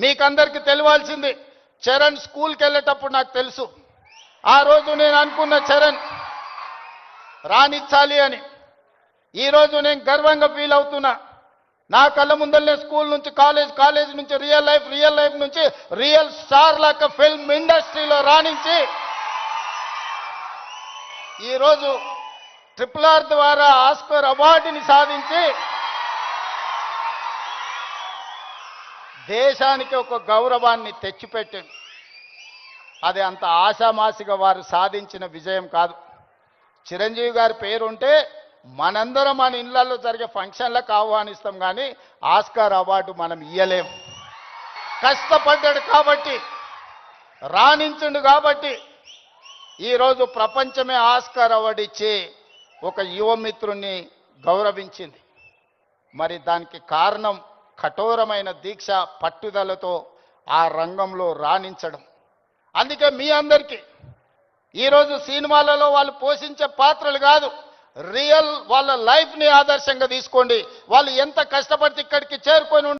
మీకందరికీ తెలియాల్సింది, చరణ్ స్కూల్కి వెళ్ళేటప్పుడు నాకు తెలుసు. ఆ రోజు నేను అనుకున్న చరణ్ రాణించాలి అని. ఈరోజు నేను గర్వంగా ఫీల్ అవుతున్నా. నా కళ్ళ ముందరనే స్కూల్ నుంచి కాలేజ్ నుంచి రియల్ లైఫ్ నుంచి రియల్ స్టార్ లాగా ఫిల్మ్ ఇండస్ట్రీలో రాణించి ఈరోజు RRR ద్వారా ఆస్కార్ అవార్డుని సాధించి దేశానికి ఒక గౌరవాన్ని తెచ్చిపెట్టింది. అది అంత ఆషామాషిగా వారు సాధించిన విజయం కాదు. చిరంజీవి గారి పేరుంటే మనందరం మన ఇళ్లలో జరిగే ఫంక్షన్లకు ఆహ్వానిస్తాం, కానీ ఆస్కార్ అవార్డు మనం ఇయ్యలేం. కష్టపడ్డాడు కాబట్టి, రాణించుండు కాబట్టి ఈరోజు ప్రపంచమే ఆస్కార్ అవార్డు ఇచ్చి ఒక యువమిత్రుణ్ణి గౌరవించింది. మరి దానికి కారణం కఠోరమైన దీక్ష, పట్టుదలతో ఆ రంగంలో రాణించడం. అందుకే మీ అందరికీ ఈరోజు సినిమాలలో వాళ్ళు పోషించే పాత్రలు కాదు, రియల్ వాళ్ళ లైఫ్ని ఆదర్శంగా తీసుకోండి. వాళ్ళు ఎంత కష్టపడితే ఇక్కడికి చేరుకొని